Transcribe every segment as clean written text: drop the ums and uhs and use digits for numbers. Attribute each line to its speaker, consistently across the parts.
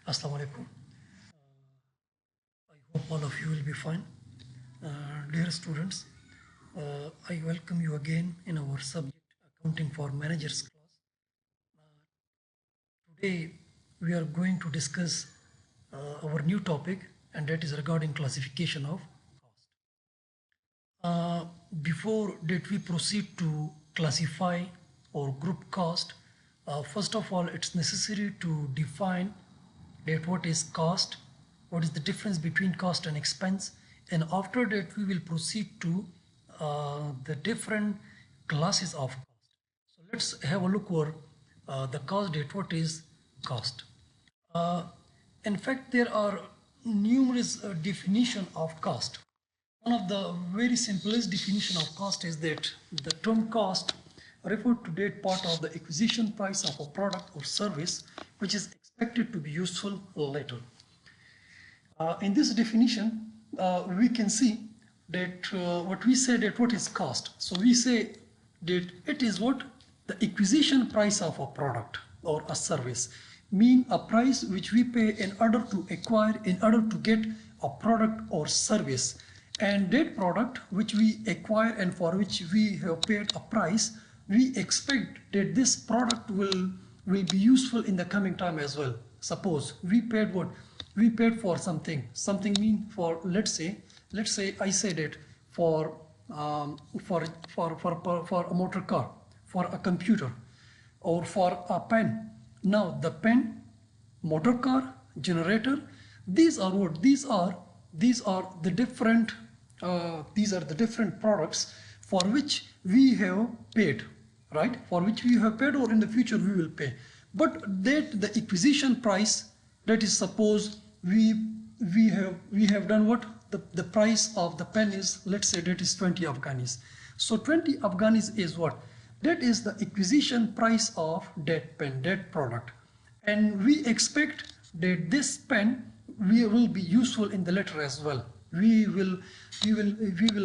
Speaker 1: Assalamu alaikum. I hope all of you will be fine. Dear students, I welcome you again in our subject Accounting for Managers class. Today we are going to discuss our new topic, and that is regarding classification of cost. Before that we proceed to classify or group cost, first of all it's necessary to define that what is cost, what is the difference between cost and expense, and after that we will proceed to the different classes of cost. So let's have a look over the cost date. What is cost? In fact, there are numerous definition of cost. One of the very simplest definition of cost is that the term cost refer to that part of the acquisition price of a product or service which is expected to be useful later. In this definition, we can see that what we say that what is cost. So we say that it is what the acquisition price of a product or a service, mean a price which we pay in order to acquire, in order to get a product or service. And that product which we acquire and for which we have paid a price, we expect that this product will be useful in the coming time as well. Suppose we paid what? We paid for something mean for, let's say I said it for a motor car, for a computer, or for a pen. Now the pen, motor car, generator, these are what? These are the different products for which we have paid, right? For which we have paid, or in the future we will pay. But that the acquisition price, that is, suppose we have done what? The price of the pen is, let's say that is 20 Afghanis. So 20 Afghanis is what? That is the acquisition price of that pen, that product. And we expect that this pen will be useful in the later as well. We will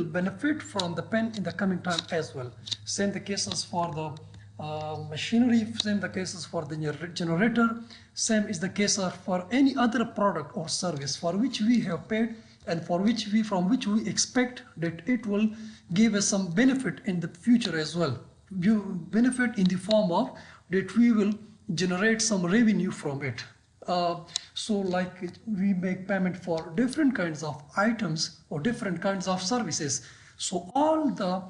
Speaker 1: benefit from the pen in the coming time as well. Same the cases for the machinery, same the cases for the generator, same is the case for any other product or service for which we have paid and from which we expect that it will give us some benefit in the future as well. Benefit in the form of that we will generate some revenue from it. So like we make payment for different kinds of items or different kinds of services. So all the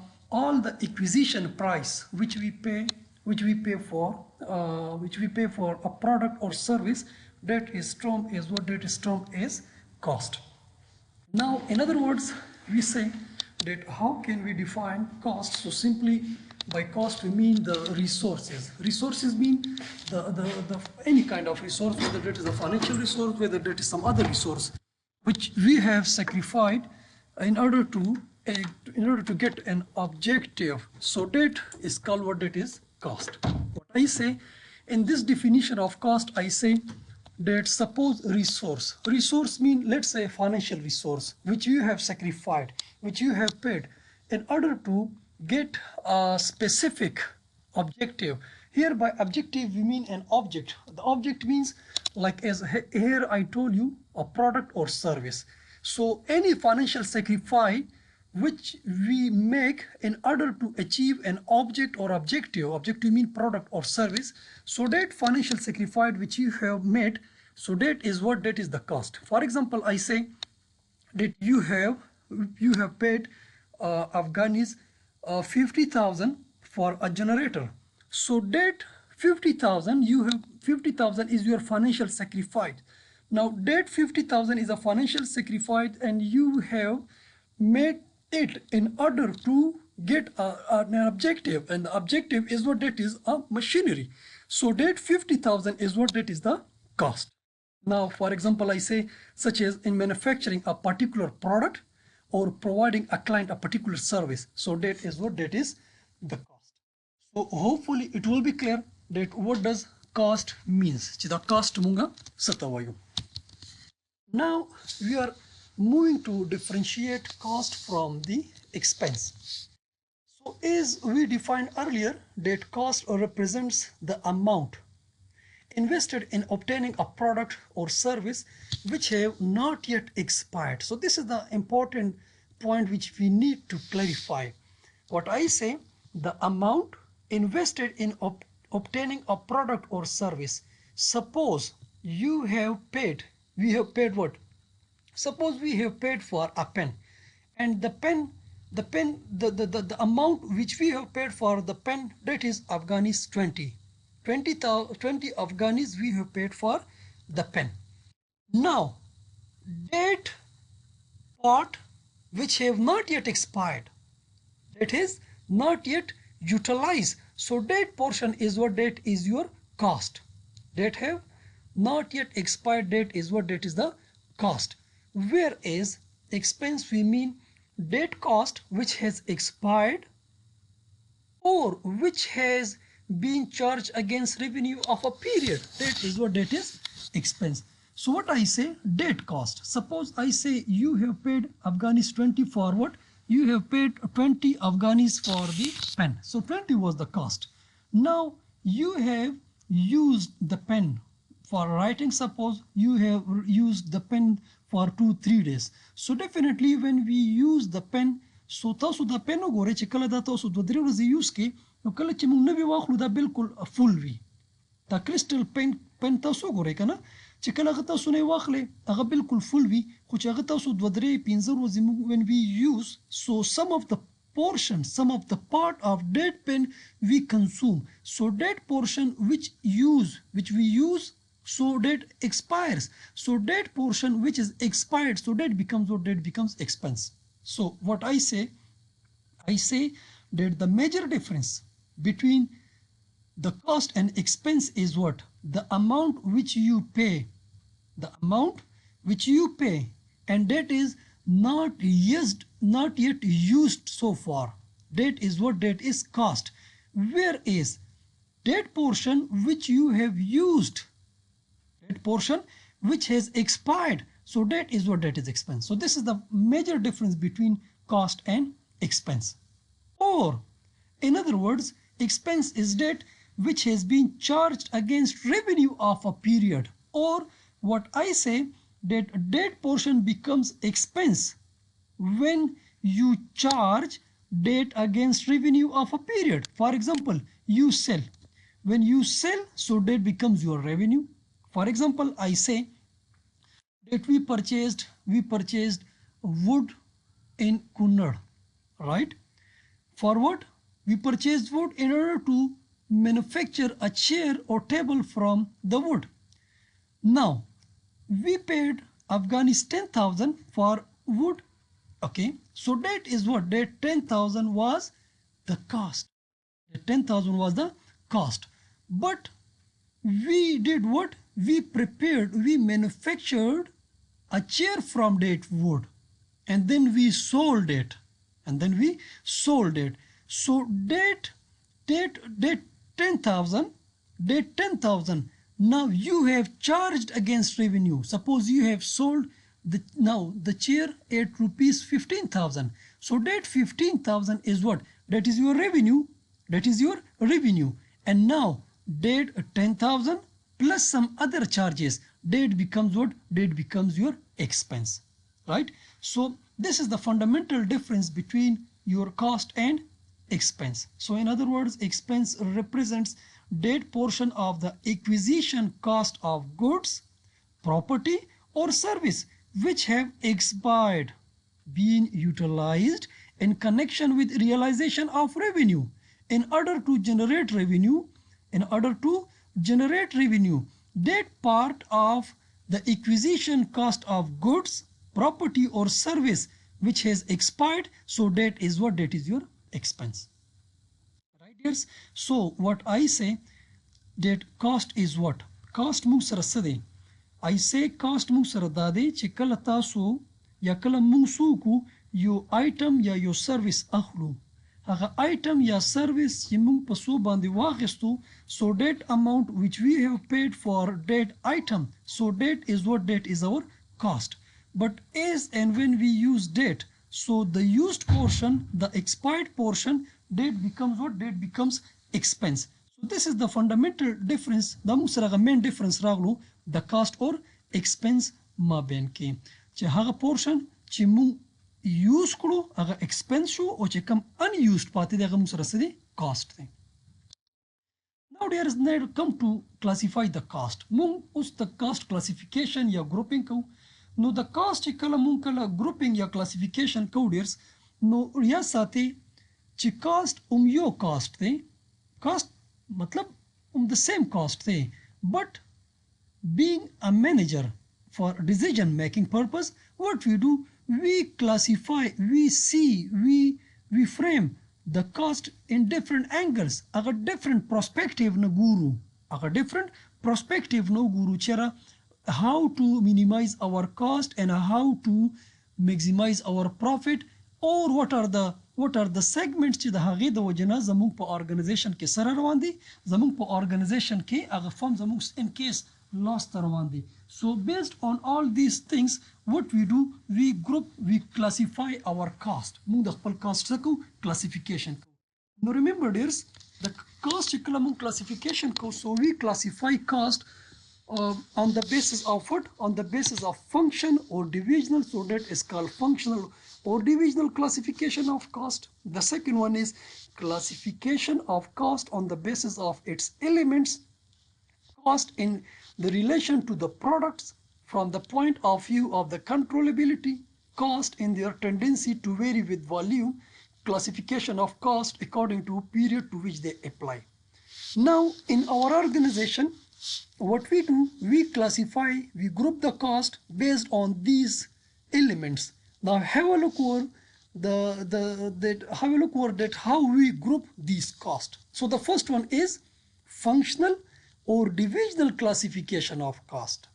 Speaker 1: acquisition price which we pay for a product or service, that is termed as cost. Now, in other words, we say that how can we define cost? So simply by cost we mean the resources. Resources mean the any kind of resource, whether that is a financial resource, whether that is some other resource, which we have sacrificed in order to get an objective. So that is called what? That is cost. What I say in this definition of cost, I say that suppose resource mean, let's say, financial resource which you have sacrificed, which you have paid in order to get a specific objective. Here by objective we mean an object. The object means, like as here I told you, a product or service. So any financial sacrifice which we make in order to achieve an object or objective mean product or service, so that financial sacrifice which you have made, so that is what? That is the cost. For example, I say that you have paid Afghanis 50,000 for a generator. So that 50,000 is your financial sacrifice. Now that 50,000 is a financial sacrifice, and you have made it in order to get an objective, and the objective is what? That is a machinery. So that 50,000 is what? That is the cost. Now, for example, I say, such as in manufacturing a particular product or providing a client a particular service. So that is what? That is the cost. So hopefully it will be clear that what does cost means. Now we are moving to differentiate cost from the expense. So as we defined earlier, that cost represents the amount invested in obtaining a product or service which have not yet expired. So this is the important point which we need to clarify. What I say, the amount invested in obtaining a product or service. Suppose you have paid, we have paid what? Suppose we have paid for a pen, and the amount which we have paid for the pen, that is Afghanis 20 Afghanis we have paid for the pen. Now that part which have not yet expired, that is not yet utilized, so that portion is what? That is your cost. That have not yet expired, that is what? That is the cost. Whereas expense, we mean that cost which has expired or which has been charged against revenue of a period, that is what? That is expense. So what I say, that cost. Suppose I say you have paid Afghanis 20 for what? You have paid 20 Afghanis for the pen. So 20 was the cost. Now you have used the pen for writing. Suppose you have used the pen for 2-3 days. So definitely when we use the pen, so تاسو د pen وګورئ چې کله دا تاسو 2-3 ورځې یوز کړئ نو کله چې موږ نوی واخلو دا بالکل فل وي. دا کرسټل پن تاسو وګورئ کنه چې کله هغه تاسو نه واخلئ هغه بالکل فل وي، خو چې هغه تاسو 2-3-5 ورځې موږ when we use, so some of the portion, some of the part of that pen we consume. So that portion which we use, so that expires. So that portion which is expired, so that becomes what? That becomes expense. So what I say that the major difference between the cost and expense is what? The amount which you pay. The amount which you pay, and that is not yet used so far. That is what? That is cost. Whereas that portion which you have used, that portion which has expired, so that is what? That is expense. So this is the major difference between cost and expense. Or in other words, expense is that which has been charged against revenue of a period. Or what I say, that portion becomes expense when you charge that against revenue of a period. For example, you sell. When you sell, so that becomes your revenue. For example, I say that we purchased wood in Cunard, right? For what? We purchased wood in order to manufacture a chair or table from the wood. Now we paid Afghanis 10,000 for wood. Okay, so that is what? That 10,000 was the cost. That 10,000 was the cost. But we did what? We manufactured a chair from that wood, and then we sold it. So that 10,000, now you have charged against revenue. Suppose you have sold the chair at rupees 15,000. So that 15,000 is what? That is your revenue. And now that 10,000 plus some other charges, that becomes what? That becomes your expense, right? So this is the fundamental difference between your cost and expense. So in other words, expense represents that portion of the acquisition cost of goods, property or service which have expired, been utilized in connection with realization of revenue. In order to generate revenue, that part of the acquisition cost of goods, property or service which has expired, so that is what? That is your expense. Right, dears? So what I say, that cost is what? Cost mung sara sade. I say cost mung sara dade che kala taso ya kala mung suku yo item ya yo service akhlu. Haga item ya service چې موږ په څو باندې واخیستو, so that amount which we have paid for that item, so that is what? That is our cost. But as and when we use that, so the used portion, the expired portion, that becomes what? That becomes expense. this is the fundamental difference. The موږ سره main difference راغلو the cost or expense مابین کې چې هغه portion چې موږ use کړو هغه expense شو او چې کم unused پاتې دی هغه موږ سره څه دی cost دی. Now there is need to come to classify the cost. موږ اوس د cost classification یا grouping کوو. نو د cost چې کله موږ کله grouping یا classification کوو ډیرس نو یا ساتي چې cost یو cost دی. cost مطلب the same cost دی but being a manager for decision making purpose what we do we classify, we see, we frame the cost in different angles. Aga different perspective na guru. Aga different perspective no guru chera how to minimize our cost and how to maximize our profit or what are the segments چې د هغې د وجنه زموږ په organization کې سره روان دي زموږ په organization کې هغه فرم زموږ in case loss ته روان دي. So based on all these things what we do we group we classify our cost. موږ د خپل cost څخه classification کوو. Now remember dears the cost چې کله موږ classification کوو so we classify cost on the basis of what? On the basis of function or divisional, so that is called functional or divisional classification of cost. The second one is classification of cost on the basis of its elements, cost in the relation to the products from the point of view of the controllability, cost in their tendency to vary with volume, classification of cost according to period to which they apply. Now in our organization what we do we classify, we group the cost based on these elements. Now have a look over that how we group these costs. So the first one is functional or divisional classification of cost.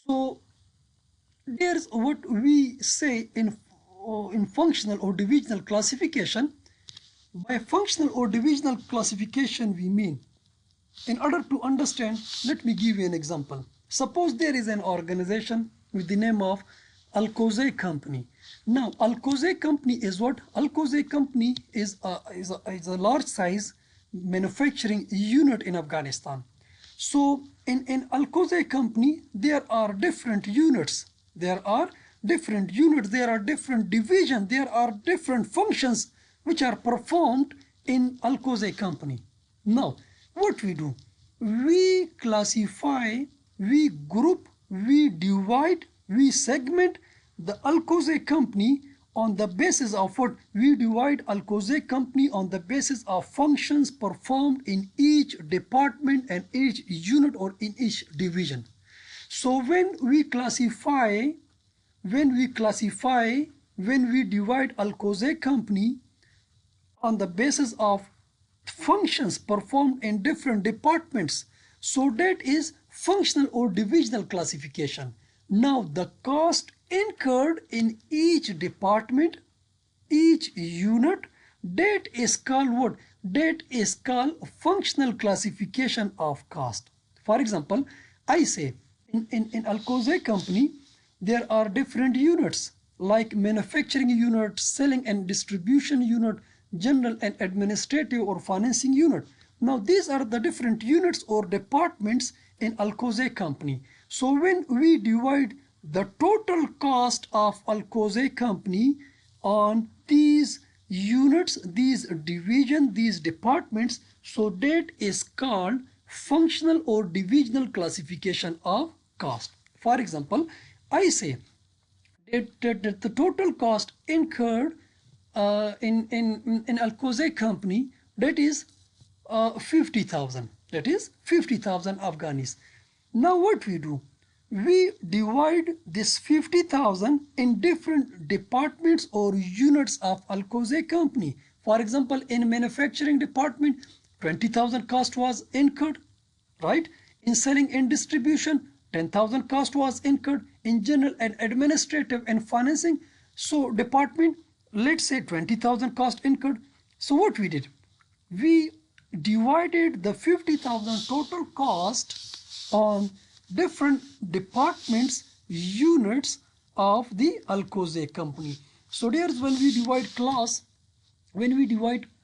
Speaker 1: So there's what we say in functional or divisional classification. By functional or divisional classification we mean, in order to understand, let me give you an example. Suppose there is an organization with the name of Alcoze Company. Now Alcoze Company is what? Alcoze Company is a large size manufacturing unit in Afghanistan. So in Alcoze Company there are different units, there are different divisions, there are different functions which are performed in Alcoze Company. Now what we do, we classify, we group, we divide, we segment the Alcoze Company on the basis of what? We divide Alcoze Company on the basis of functions performed in each department and each unit or in each division. So when we divide Alcoze Company on the basis of functions performed in different departments, so that is functional or divisional classification. Now the cost incurred in each department, each unit, that is called what? That is called functional classification of cost. For example, I say in Alcoze Company there are different units like manufacturing unit, selling and distribution unit, general and administrative or financing unit. Now these are the different units or departments in Alcoze Company. So when we divide the total cost of Alcoze Company on these units, these divisions, these departments, so that is called functional or divisional classification of cost. For example, I say that the total cost incurred in Alcoze Company, that is 50,000. That is 50,000 Afghanis. Now what we do? We divide this 50,000 in different departments or units of Alcoze Company. For example, in manufacturing department, 20,000 cost was incurred, right? In selling and distribution, 10,000 cost was incurred. In general and administrative and financing, so department, let's say 20,000 cost incurred. So what we did? We divided the 50,000 total cost on different departments, units of the Alcoze Company. So there's when we divide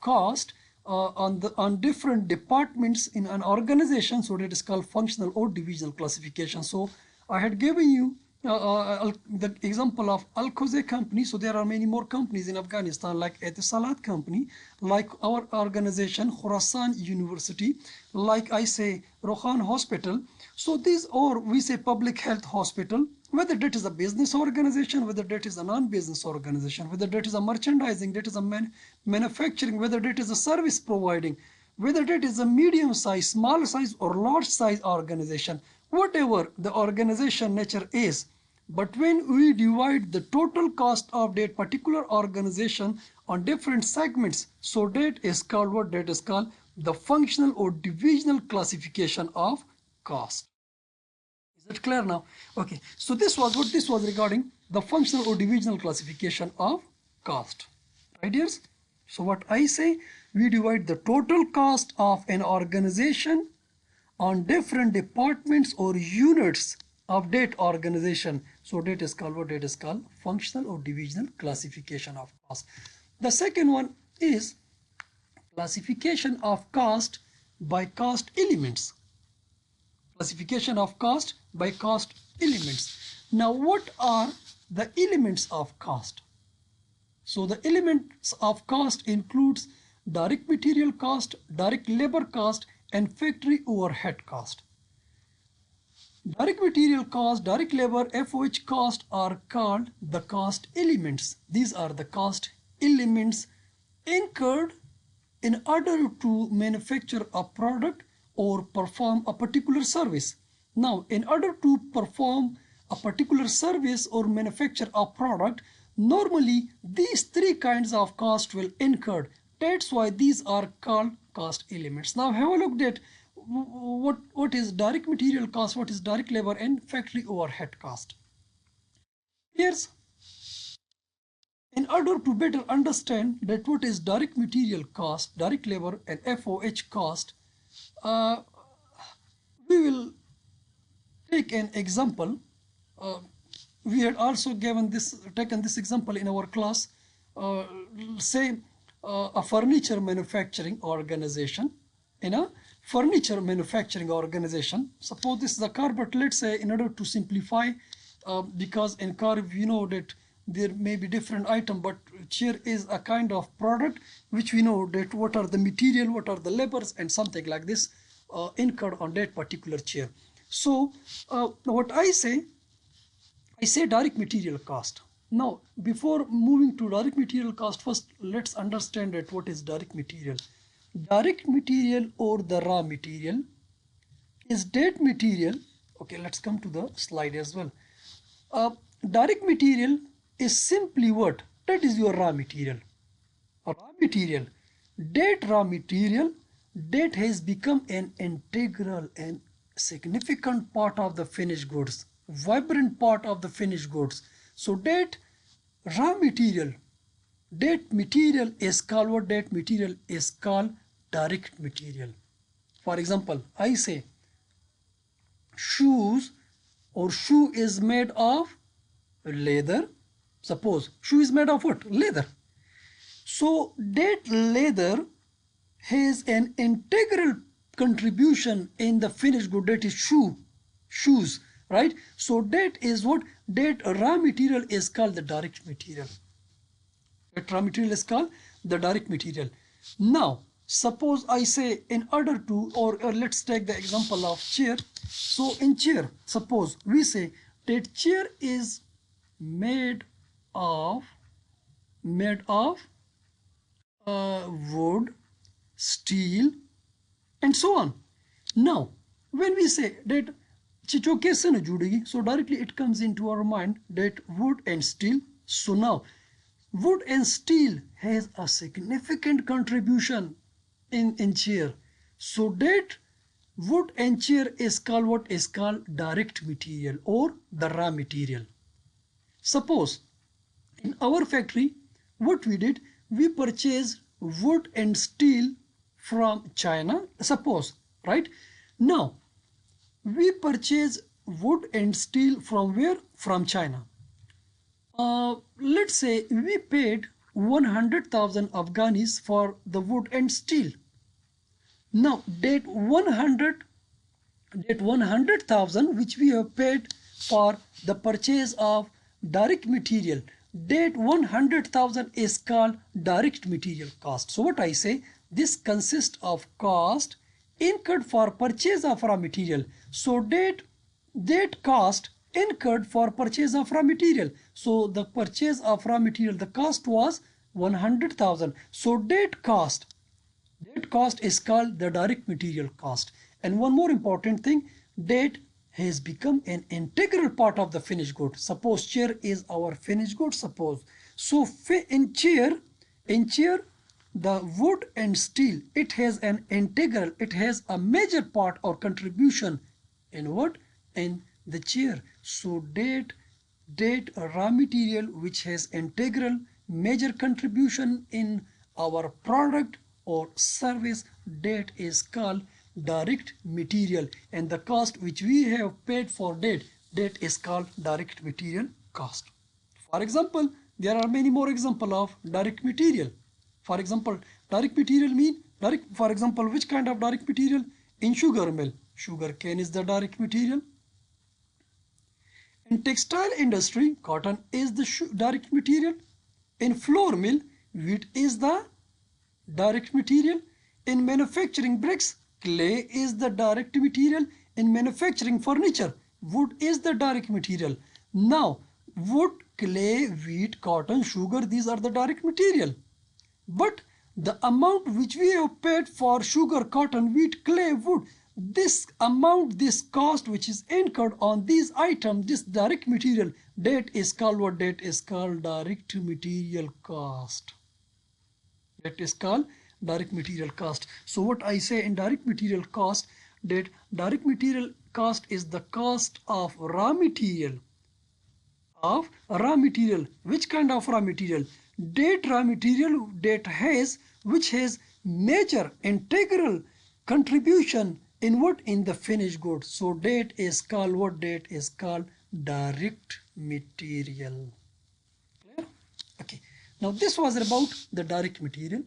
Speaker 1: cost on different departments in an organization, so that is called functional or divisional classification. So I had given you the example of Al-Khuzay company. So there are many more companies in Afghanistan, like Etisalat company, like our organization Khorasan University, like I say Rohan Hospital. So these, or we say public health hospital, whether that is a business organization, whether that is a non-business organization, whether that is a merchandising, that is a manufacturing, whether that is a service providing, whether that is a medium size, small size or large size organization, whatever the organization nature is. But when we divide the total cost of that particular organization on different segments, so that is called what? That is called the functional or divisional classification of cost. Is it clear now? Okay, so this was what this was regarding the functional or divisional classification of cost. Right, dears? So what I say, we divide the total cost of an organization on different departments or units of that organization. So that is called what? That is called functional or divisional classification of cost. The second one is classification of cost by cost elements. Classification of cost by cost elements. Now what are the elements of cost? So the elements of cost includes direct material cost, direct labor cost, and factory overhead cost. Direct material cost, direct labor, FOH cost are called the cost elements. These are the cost elements incurred in order to manufacture a product or perform a particular service. Now, in order to perform a particular service or manufacture a product, normally these three kinds of cost will incur. That's why these are called cost elements. Now have a look at what is direct material cost, what is direct labor, and factory overhead cost. Here's, in order to better understand that what is direct material cost, direct labor, and FOH cost, we will take an example. We had also taken this example in our class. Say a furniture manufacturing organization. In a furniture manufacturing organization, suppose this is a car, but let's say in order to simplify, because in car we know that there may be different item, but chair is a kind of product which we know that what are the material, what are the labors, and something like this incurred on that particular chair. So what I say direct material cost. Now before moving to direct material cost, first let's understand that what is direct material. Direct material or the raw material is that material. Okay, let's come to the slide as well. Direct material is simply what? That is your raw material. Raw material. That raw material that has become an integral and significant part of the finished goods, vibrant part of the finished goods. So that raw material, that material is called what? That material is called direct material. For example, I say shoes, or shoe is made of leather. Suppose shoe is made of what? Leather. So that leather has an integral contribution in the finished good, that is shoes, right? So that is what? That raw material is called the direct material. That raw material is called the direct material. Now suppose I say in order to, or let's take the example of chair. So in chair, suppose we say that chair is made of wood, steel, and so on. Now when we say that chicho kaise na judegi, so directly it comes into our mind that wood and steel. So now wood and steel has a significant contribution in chair. So that wood and chair is called what? Is called direct material or the raw material. Suppose in our factory, what we did, we purchased wood and steel from China, suppose, right? Now we purchase wood and steel from where? From China. Let's say we paid 100,000 Afghanis for the wood and steel. Now date 100,000 which we have paid for the purchase of direct material. Date 100,000 is called direct material cost. So what I say, this consists of cost incurred for purchase of raw material. So date cost incurred for purchase of raw material. So the purchase of raw material, the cost was 100,000. So date cost is called the direct material cost. And one more important thing, date has become an integral part of the finished good. Suppose chair is our finished good, suppose. So in chair, the wood and steel, it has an integral, it has a major part or contribution in what? In the chair. So date raw material which has integral major contribution in our product or service, date is called direct material, and the cost which we have paid for date is called direct material cost. For example, there are many more examples of direct material. For example, direct material mean for example, which kind of direct material? In sugar mill, sugar cane is the direct material. In textile industry, cotton is the direct material. In flour mill, wheat is the direct material. In manufacturing bricks, clay is the direct material. In manufacturing furniture, wood is the direct material. Now, wood, clay, wheat, cotton, sugar, these are the direct material. But the amount which we have paid for sugar, cotton, wheat, clay, wood, this amount, this cost which is incurred on these items, this direct material, date is called what? Date is called direct material cost. That is called direct material cost. So what I say in direct material cost, that direct material cost is the cost of raw material. Which kind of raw material? Date raw material, which has major integral contribution in what? In the finished goods. So date is called what? Date is called direct material. Clear? Okay. Now this was about the direct material.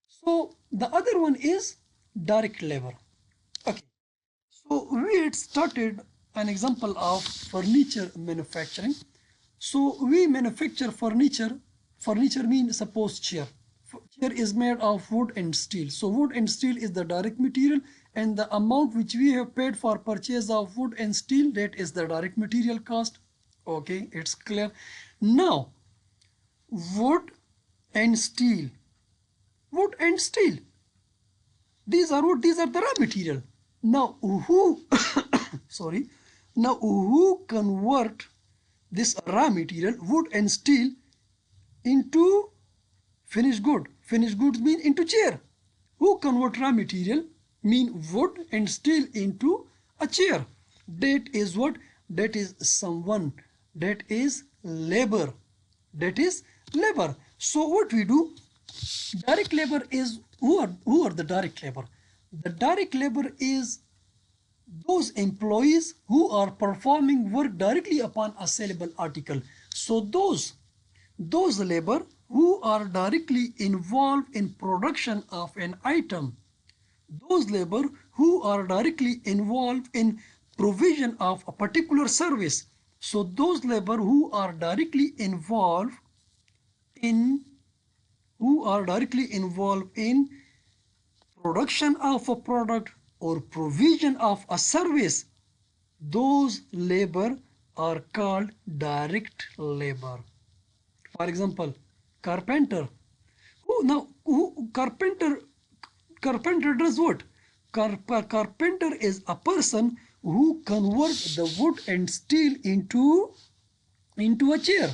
Speaker 1: So the other one is direct labor. Okay. So we had started an example of furniture manufacturing. So we manufacture furniture. Furniture means, suppose chair. Chair is made of wood and steel. So wood and steel is the direct material, and the amount which we have paid for purchase of wood and steel, that is the direct material cost. Okay, it's clear. Now, wood and steel. Wood and steel. These are what? These are the raw material. Now who sorry. Now who convert this raw material, wood and steel, into finished good? Finished goods mean into chair. Who convert raw material, mean wood and steel, into a chair? That is what? That is someone. That is labor. That is labor. So what we do? Direct labor is, who are the direct labor? The direct labor is those employees who are performing work directly upon a sellable article. So those labor who are directly involved in production of an item, those labor who are directly involved in provision of a particular service. So those labor who are directly involved in production of a product or provision of a service, those labor are called direct labor. For example, carpenter. Carpenter does what? Carpenter is a person who converts the wood and steel into a chair.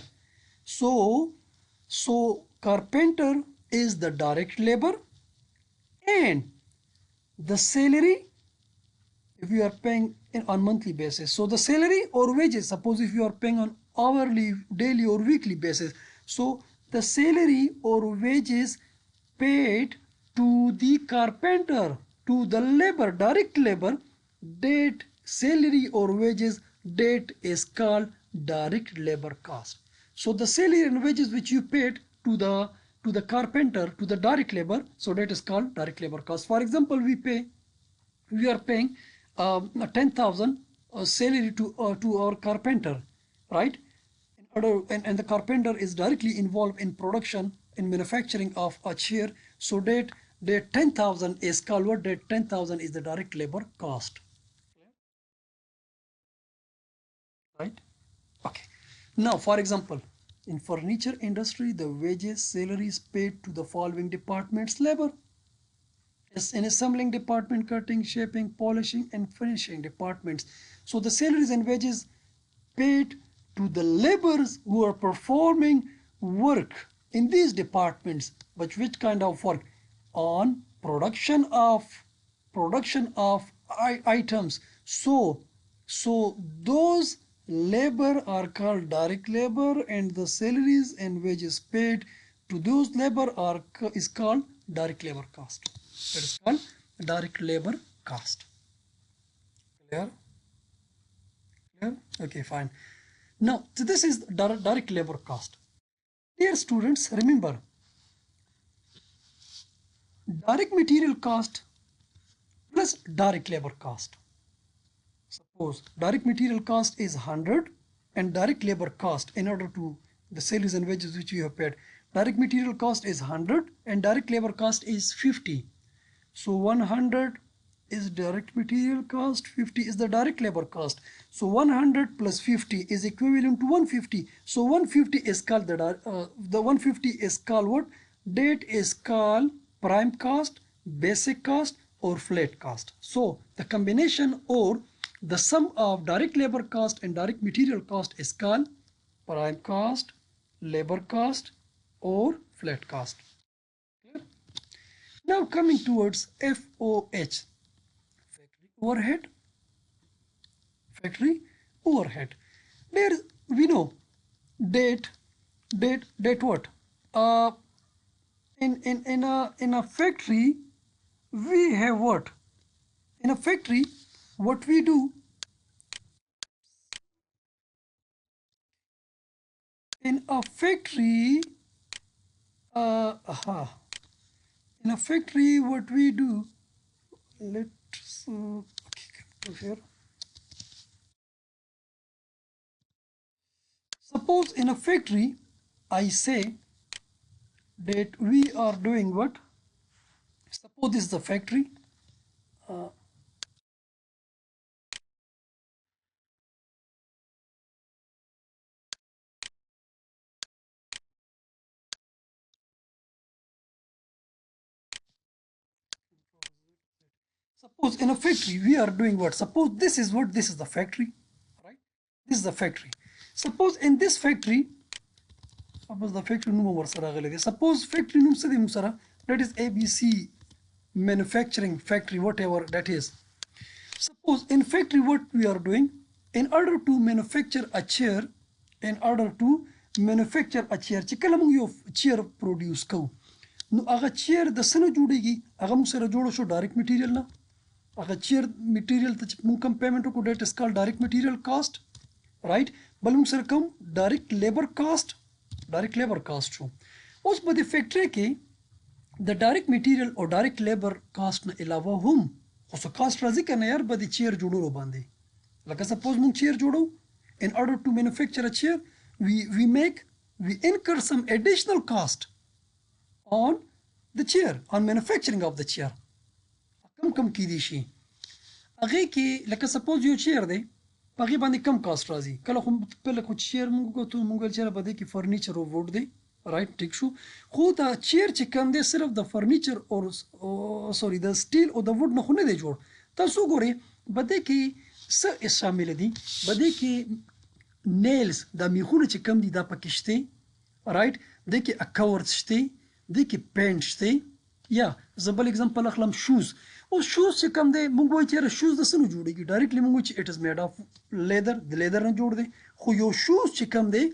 Speaker 1: So carpenter is the direct labor, and the salary, if you are paying on monthly basis, so the salary or wages, suppose if you are paying on hourly, daily or weekly basis, so the salary or wages paid to the carpenter, to the labor, direct labor, that salary or wages, that is called direct labor cost. So the salary and wages which you paid to the carpenter, to the direct labor, so that is called direct labor cost. For example, we are paying 10,000 salary to our carpenter, right? And the carpenter is directly involved in production, in manufacturing of a chair, so that 10,000 is called what? That 10,000 is the direct labor cost, right? Okay. Now, for example, in furniture industry, the wages, salaries paid to the following departments: labor. Yes, in assembling department, cutting, shaping, polishing, and finishing departments. So the salaries and wages paid to the laborers who are performing work in these departments. But which kind of work? On production of items. So those labor are called direct labor, and the salaries and wages paid to those labor is called direct labor cost. That is called direct labor cost. Clear? Clear? Okay, fine. Now, so this is direct labor cost. Dear students, remember, direct material cost plus direct labor cost. Suppose direct material cost is 100 and direct labor cost, in order to the salaries and wages which you have paid, direct material cost is 100 and direct labor cost is 50. So 100 is direct material cost, 50 is the direct labor cost. So 100 plus 50 is equivalent to 150. So 150 is called the 150 is called what? That is called prime cost, basic cost, or flat cost. So the combination or the sum of direct labor cost and direct material cost is called prime cost, labor cost, or flat cost. Clear? Now coming towards FOH, factory overhead. Factory overhead. There we know that what? In a factory we have what? In a factory, what we do, in a factory, in a factory, what we do, let's okay, come to here. Suppose in a factory, I say that we are doing what? Suppose this is the factory. Suppose in a factory we are doing what? Suppose this is what? This is the factory, right? This is the factory. Suppose in this factory, suppose the factory num suppose factory num that is ABC manufacturing factory, whatever that is. Suppose in factory what we are doing, in order to manufacture a chair, چې کله موږ یو چیر پروډیوس کوو، نو هغه چیر د څه نه جوړیږي؟ هغه موږ سره جوړ شو ډایرکټ میټیریل نه. هغه چیر میټیریل ته چې موږ کم پیمنټ وکړو دیٹ از کال ډایرکټ میټیریل کاسټ، رائټ. بل موږ سره کوم ډایرکټ لیبر کاسټ شو. اوس په دې فیکټری کې د ډایرکټ میټیریل او ډایرکټ لیبر کاسټ نه علاوه هم خو څه کاسټ راځي که نه یار په دې چیر جوړولو باندې. لکه سپوز موږ چیر جوړو، in order to manufacture a chair we incur some additional cost on the chair, on manufacturing of the chair. کم کیدی شي هغې کې لکه سپوز یو چیر دی په هغې باندې کم کاسټ راځي. کله خو چیر موږ وکړو موږ ویل چېرې په دې کې فرنیچر او ووډ دی، رایټ، ټیک شو. خو دا چیر چې کوم دی صرف د فرنیچر او سوري د سټیل او د ووډ نه خو نه دی جوړ. تاسو وګورئ په دې کې څه شامل دي؟ په دې کې نیلز، دا میخونه چې کوم دي دا پکې شته، رایټ. دې کې اکورز شته، دې کې پینټ شته. یا زه بل اگزامپل اخلم شوز. اوس شوز چې کوم دی موږ وایو چې شوز د څه نه جوړیږي؟ ډایرکټلی موږ وایو چې اټ از میډ اف لیدر، د لیدر نه جوړ دی. خو یو شوز چې کوم دی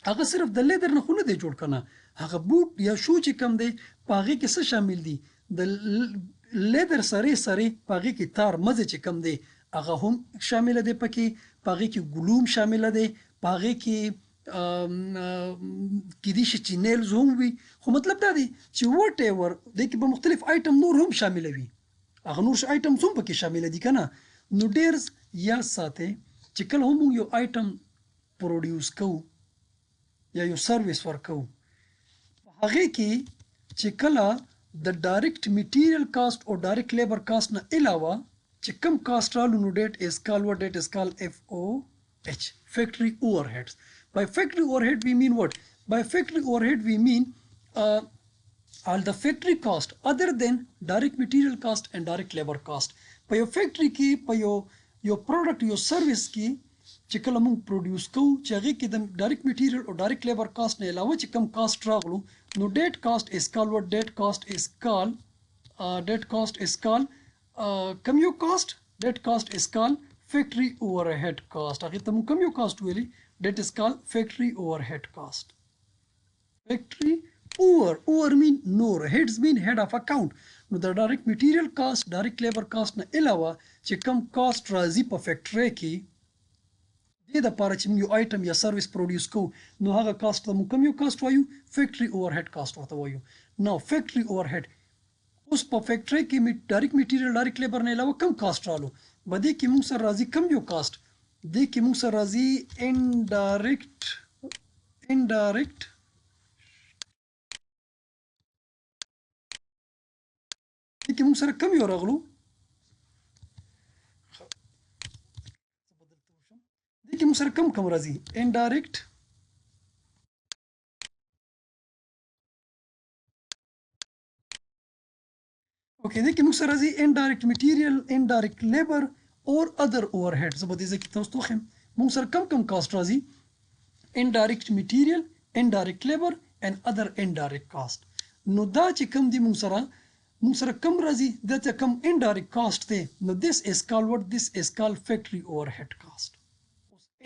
Speaker 1: هغه صرف د لیدر نه خو نه دی جوړ کنه. هغه بوټ یا شو چې کوم دی په هغې کې څه شامل دي؟ د لیدر سره په هغې کې تار مزه چې کوم دی هغه هم شامله دی پکې، په هغې کې ګلوم شامله دی، په هغې کې کېدای شي چې نیلز هم وي خو مطلب دا دی چې وټ ایور دې کې به مختلف آیټم نور هم شاملوي هغه نور آیټمز هم پکې شامل دي که نه نو ډېر یاد ساتئ چې کله هم موږ یو آیټم پروډیوس کوو یا یو سروس ورکوو په هغې کې چې کله د ډایرکټ میټیریل کاسټ او ډایرکټ لیبر کاسټ نه علاوه چې کم کاسټ رالو نو ډیټ از کال what that is called FOH factory overheads. By factory overhead we mean what? By factory overhead we mean all the factory cost other than direct material cost and direct labor cost. په یو فیکټری کې په یو پروډکټ یو سروس کې چې کله موږ پروډیوس کوو چې هغې کې د ډایرکټ میټیریل او ډایرکټ لیبر کاسټ نه علاوه چې کم کاسټ راغلو نو ډیټ کاسټ از کال what ډیټ کاسټ از کال کم یو کاسټ ډیټ کاسټ از کال فیکټری اوورهیډ کاسټ هغې ته موږ کم یو کاسټ ویلي ډیټ از کال فیکټری اوورهیډ کاسټ فیکټری over mean نور heads mean head of account نو د ډایرکټ میټیریل کاسټ ډایرکټ لیبر کاسټ نه علاوه چې کم کاسټ راځي په فیکټری کې دې دپاره چې موږ یو آیټم یا سروس پروډیوس کوو نو هغه کاسټ ته موږ کم یو کاسټ وایو فیکټري اوورهیډ کاسټ ورته وایو نو فیکټري اوورهیډ اوس په فیکټري کې ډایرکټ میټیریل ډایرکټ لیبر نه علاوه کم کاسټ رالو په دې کې موږ سره راځي کم یو کاسټ دې کې موږ سره راځي انډایرکټ دې کې موږ سره کم یو راغلو دې کې موږ سره کم راځي انډایرکټ اوکې دې کې موږ سره راځي انډایرکټ میټیریل انډایرکټ لیبر اور ادر اوورهیډ زه به دې ځای کې تاسو ته وښیم موږ سره کم کاسټ راځي انډایرکټ میټیریل انډایرکټ لیبر اینڈ ادر انډایرکټ کاسټ نو دا چې کم دي موږ سره کم راځي دا چې کم انډایرکټ کاسټ دی نو this is called factory overhead cost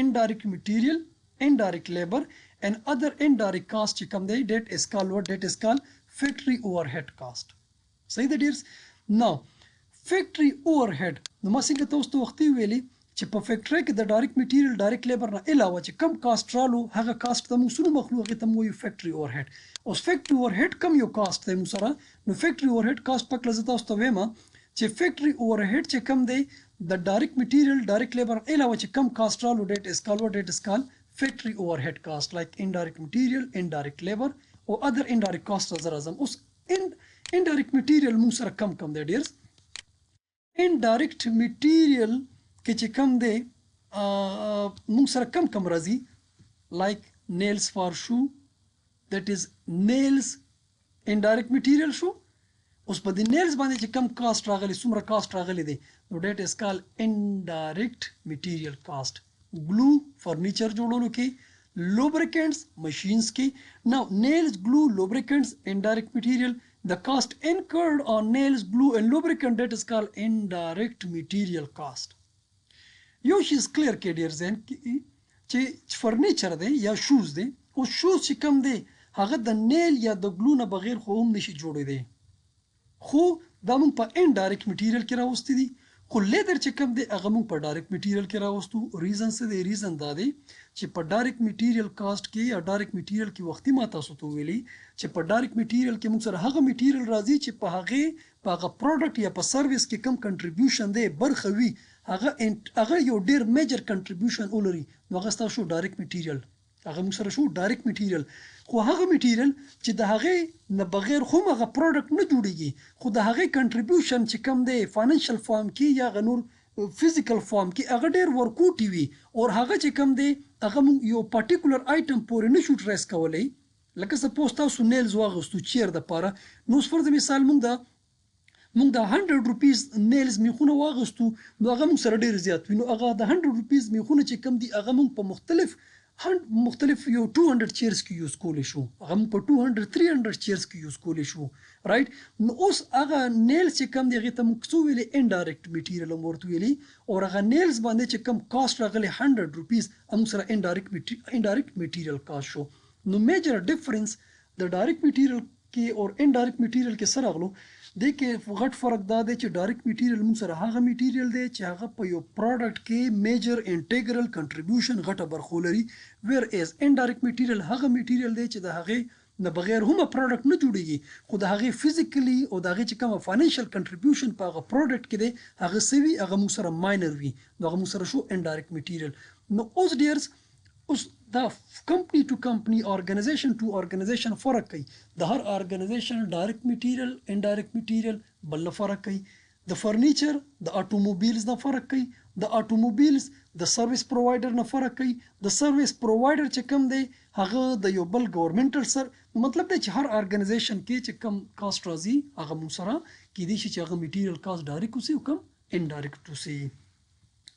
Speaker 1: indirect material indirect labor and other indirect cost چې کم دی that is called factory overhead cost صحیح ده ډیرز نو فیکټري اوورهیډ نو ما څنګه تاسو ته وختي ویلي چې په فیکټري کې د ډایرکټ میټیریل ډایرکټ لیبر نه علاوه چې کم کاسټ رالو هغه کاسټ ته موږ څونه مخلو هغې ته موږ وایو فیکټري اوورهیډ اوس فیکټري اوورهیډ کم یو کاسټ دی موږ سره نو فیکټري اوورهیډ کاسټ په کله زه تاسو ته وایم چې فیکټري اوورهیډ چې کم دی د ډایرکټ میټیریل ډایرکټ لیبر علاوه چې کم کاسټ رالو ډیټ از کال فیکټري اوورهیډ کاسټ لایک انډایرکټ میټیریل انډایرکټ لیبر او ادر انډایرکټ کاسټ زه راځم اوس indirect material موږ سره کم دی ډیرز indirect material کې چې کم دی موږ سره کم راځي like nails for shoe that is nails indirect material شو اوس په دې nails باندې چې کم کاسټ راغلی څومره کاسټ راغلی دی نو that is called indirect material cost glue فرنیچر جوړولو کې lubricants machines کې now nails glue lubricants indirect material the cost incurred on nails, glue and lubricant that is called indirect material cost. یو شی کلیر کې ډیر ځین چې فرنیچر دی یا شوز دی او شوز چې کم دی هغه د نیل یا د ګلو نه بغیر خو هم نشي جوړېدی خو دا موږ په انډایرکټ میټیریل کې راوستي دي خو لیدر چې کم دی هغه موږ په ډایرکټ میټیریل کې راوستو ریزن څه دی ریزن دا دی چې په ډایرکټ میټیریل کاسټ کې یا ډایرکټ میټیریل کې وختي ما تاسو ته ویلي چې په ډایرکټ میټیریل کې موږ سره هغه میټیریل راځي چې په هغه پروډکټ یا په سروس کې کم کنټریبیوشن دی برخه وي هغه یو ډیر میجر کنټریبیوشن ولري نو هغه ستاسو ډایرکټ میټیریل هغه موږ سره شو ډایرکټ میټیریل خو هغه میټیریل چې د هغې نه بغیر خو هغه پروډکټ نه جوړیږي خو د هغې کنټریبیوشن چې کم دی فاینانشل فارم کې یا نور فزیکل فارم کې هغه ډیر ورکوټي وي او هغه چې کم دی هغه موږ یو پارټیکولر آیټم پورې نشو ټریس کولی لکه سپوز تاسو نیلز واغوستو چیر دپاره نو اوس فرض مثال موږ د 100 روپیز نیلز میخونه واغوستو نو هغه موږ سره ډیر زیات وي نو هغه د 100 روپیز میخونه چې کم دي هغه موږ په مختلف یو 200 چیرز کې یوز کولی شو هغه موږ په 200-300 چیرز کې یوز کولی شو رایټ نو اوس هغه نیلز چې کم دی هغې ته موږ څه ویلې انډایرکټ میټیریل هم ورته ویلي او هغه نیلز باندې چې کم کاسټ راغلی 100 روپیز موږ سره انډایرکټ میټیریل کاسټ شو نو میجر ډفرنس د ډایرکټ میټیریل کې او انډایرکټ میټیریل کې سره راغلو دې کې غټ فرق دا دی چې ډایرکټ میټیریل موږ سره هغه میټیریل دی چې هغه په یو پروډکټ کې میجر انټیګرل کنټریبیوشن غټه برخه لري، ویر ایز انډایرکټ میټیریل هغه میټیریل دی چې د هغې نه بغیر هم پروډکټ نه جوړیږي، خو د هغې فزیکلی او د هغې چې کومه فاینانشل کنټریبیوشن په هغه پروډکټ کې دی هغه څه وي، هغه موږ سره ماینر وي، نو هغه موږ سره شو انډایرکټ میټیریل. نو اوس ډیرز اوس دا کمپنی ټو کمپنی ارګنایزیشن ټو ارګنایزیشن فرق کوي، د هر ارګنایزیشن ډایرکټ میټیریل انډایرکټ میټیریل بل نه فرق کوي، د فرنیچر د اټوموبیلز نه فرق کوي، د اټوموبیلز د سرویس پرووایډر نه فرق کوي، د سرویس پرووایډر چې کوم دی هغه د یو بل ګورنمنټل سر، مطلب دی چې هر ارګنایزیشن کې چې کم کاست راځي هغه مو سره کېدای شي چې هغه میټیریل کاست ډایرکټ وسي او کم انډایرکټ وسي.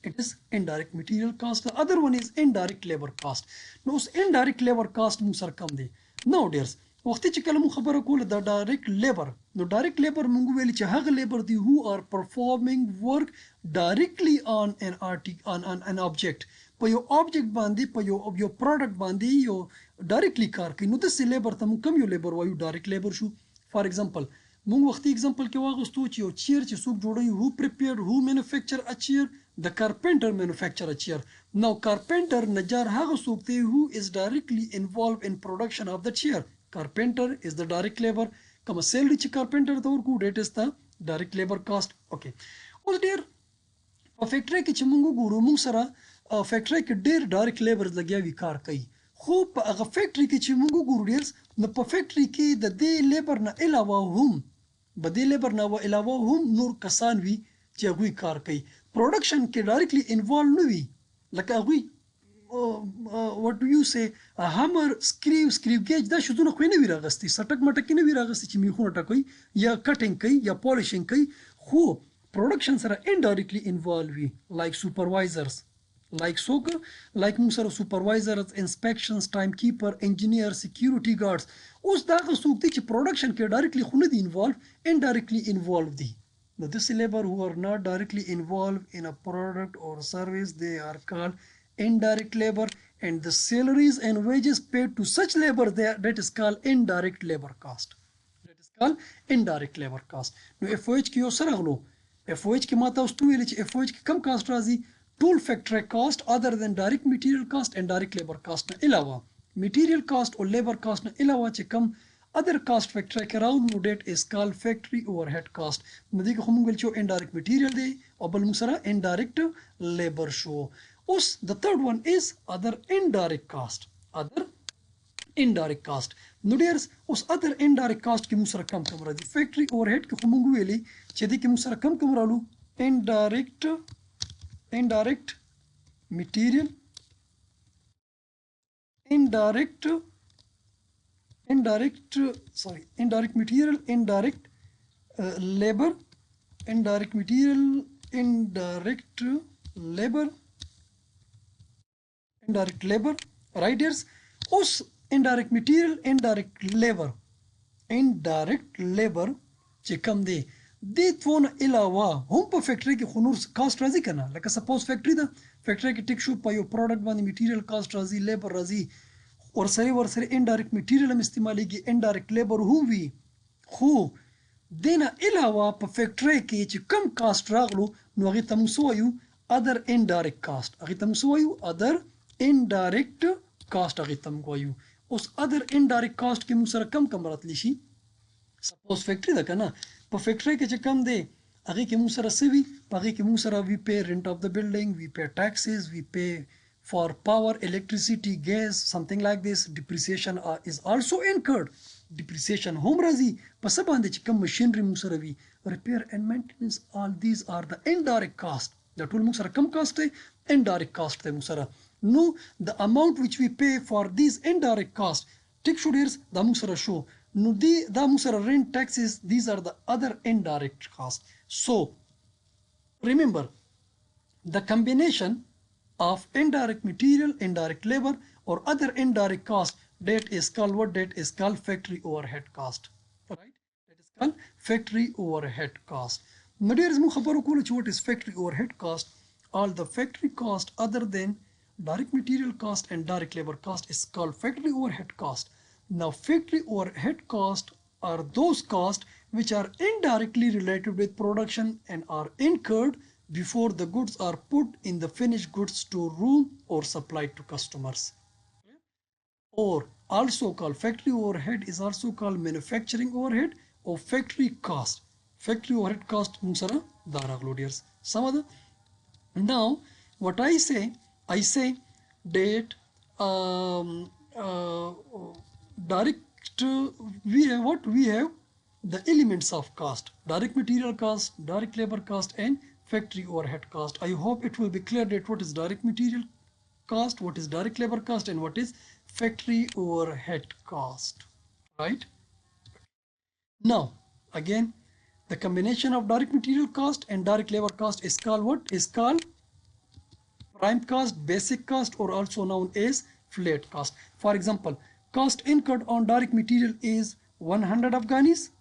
Speaker 1: It is indirect material cost. The other one is indirect labor cost. نو اوس indirect labor cost مو سره کم دی. Now dears وخت چې کله مو خبره کوله د direct labor، نو direct labor مونږ ویل چې هغه labor دی who are performing work directly on an object، په یو object باندې په یو product باندې یو directly کار کوي، نو داسې labor ته مونږ کوم یو labor وایو direct labor شو. For example مونږ وختي اگزامپل کې واغستو چې یو چیر چې څوک جوړوي who prepare who manufacture a chair، the carpenter manufacture a chair. Now carpenter نجار هغه څوک دی who is directly involved in production of the chair. Carpenter is the direct labor. کومه سیلری چې carpenter ته ورکو that is the direct labor cost. Okay. اوس ډیر په فیکټری کې چې موږ ګورو موږ سره فیکټری کې ډیر ډایرکټ لیبر لګیا وی کار کوي، خو په هغه فیکټری کې چې موږ ګورو ډیر نو په فیکټری کې د دې لیبر نه علاوه هم نور کسان وي چې هغوی کار کوي، پروډکشن کې ډایرکټلی انوالو نه وي، لکه هغوی what do you say hammer screw gauge دا شتونه خو نه وی راغستي، سټک مټک نه وی راغستي چې میخونه ټکوي یا کټینګ کوي یا پالیشینګ کوي، خو پروډکشن سره انډایرکټلی انوالو وي لایک سپروایزرز like موږ سره سپروایزرز، انسپیکشنز، ټایم کیپر، انجینیر، سکیورټي ګارډز. اوس دا هغه څوک دي چې پروډکشن کې ډایرکټلی خو نه دي انوالو، انډایرکټلی انوالو دي. Now this labor who are not directly involved in a product or service they are called indirect labor, and the salaries and wages paid to such labor that is called indirect labor cost. That is called indirect labor cost. نو FOH کې یو سره غلو FOH کې ماته اوس ویل چې FOH کې کم کاست راځي، ټول فیکټری کاست other than direct material cost and direct labor cost نه علاوه، material cost او labor cost نه علاوه چې کم other cost factory کې راو نو that is called factory overhead cost. نو دې کې خو موږ ویل چې indirect material دی او بل موږ سره indirect labor شو. اوس the third one is other indirect cost. نو ډیرز اوس other indirect cost کې موږ سره کم راځي، factory overhead کې خو موږ ویلي چې دې کې موږ سره کم رالو indirect material، indirect labor، indirect material، indirect labor right dears. اوس indirect material indirect labor چې کم دی دې څونه علاوه هم په فیکټری کې خو نور کاست راځي کنه، لکه سپوز فیکټری ده، فیکټری کې ټیک شو په یو پروډکټ باندې میټیریل کاست راځي، لیبر راځي، ورسره انډایرکټ میټیریل هم استعمالیږي، انډایرکټ لیبر هم وي، خو دینه علاوه په فیکټری کې چې کم کاست راغلو نو هغه ته موږ وایو other indirect cost. هغه ته موږ وایو other indirect cost. هغه ته موږ وایو اوس other indirect cost کې موږ سره کم راتلی شي، سپوز فیکټری ده کنه، په فیکټری کې چې کم دی هغه کې موږ سره سوي، په هغه کې موږ سره وی پے رینټ اف د بلډینګ، وی پے ټیکسز، وی پے for power, electricity, gas, something like this. Depreciation is also incurred. Depreciation هم راځي په څه باندې چې کوم ماشینری موږ سره وي، repair and maintenance, all these are the indirect cost. دا ټول موږ سره کم کاست دی، indirect cost دی موږ سره. نو the amount which we pay for these indirect cost ټیک شو ډیرز دا موږ سره شو، نو دا موږ سره rent, taxes, these are the other indirect cost. So remember the combination of indirect material, indirect labor or other indirect cost, that is called what? That is called factory overhead cost, right? That is called factory overhead cost. Now there is more khabar ko what is factory overhead cost. All the factory cost other than direct material cost and direct labor cost is called factory overhead cost. Now factory overhead cost are those costs which are indirectly related with production and are incurred before the goods are put in the finished goods storeroom or supplied to customers. Or also called factory overhead is also called manufacturing overhead or factory cost. Factory overhead cost musara daragloadiers. Some other. Now what I say that direct we have what we have the elements of cost: direct material cost, direct labor cost, and factory overhead cost. I hope it will be clear that what is direct material cost, what is direct labor cost, and what is factory overhead cost, right? Now again, the combination of direct material cost and direct labor cost is called what? Is called prime cost, basic cost, or also known as flat cost. For example, cost incurred on direct material is 100 Afghanis,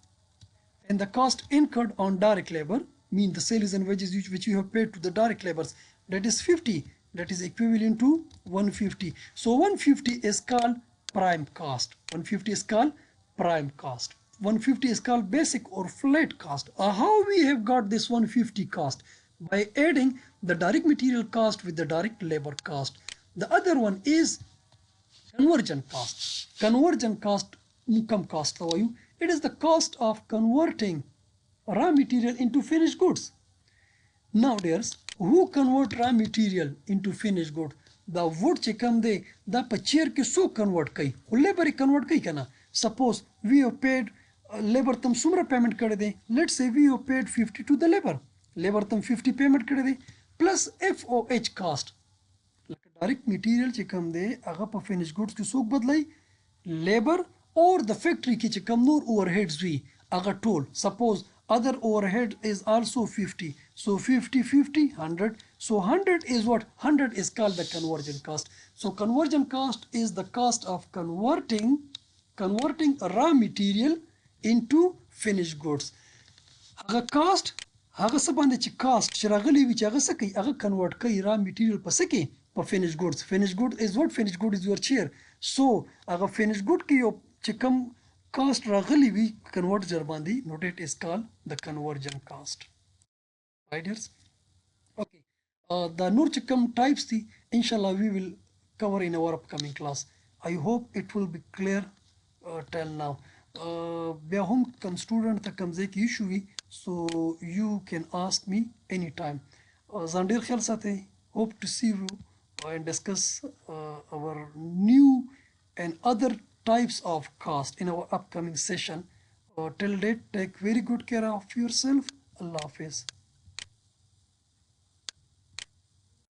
Speaker 1: and the cost incurred on direct labor, mean the salaries and wages which you have paid to the direct labors, that is 50, that is equivalent to 150. So 150 is called prime cost, 150 is called prime cost, 150 is called basic or flat cost. How we have got this 150 cost? By adding the direct material cost with the direct labor cost. The other one is conversion cost. Conversion cost, income cost. It is the cost of converting raw material into finished goods. Now dears, who convert raw material into finished good? The wood che kam de da pa chair ke so convert kai labor convert kai kana. Suppose we have paid labor tam sumra payment kare de. Let's say we have paid 50 to the labor tam 50 payment kare de plus FOH cost. Direct material che kam de aga pa finished goods ke sok badlai labor or the factory ki che kam nur overheads we aga toll. Suppose other overhead is also 50, so 50 50 100, so 100 is what? 100 is called the conversion cost. So conversion cost is the cost of converting raw material into finished goods. Aga cost هغه څه باندې چې کاست چې راغلی وي چې هغه څه کوي هغه کنورټ کوي را میټیریل په څه کې په فینیش ګوډز. فینیش ګوډ از واټ؟ فینیش ګوډ از یور چیر. سو هغه فینیش ګوډ کې یو چې کوم کاست راغلی وي کنورټ زر باندې نو دیٹ از کال د کنورژن کاست. رایټرز اوکې دا نور چې کوم ټایپس دي ان شاء الله وی ویل cover in our upcoming class. I hope it will be clear till now. بیا هم کوم سټوډنټ ته کوم ځای کې ایشو وي so you can ask me anytime. ځان ډیر خیال ساتئ. Hope to see you and discuss our new and other types of cost in our upcoming session. Till date, take very good care of yourself. Allah Hafiz.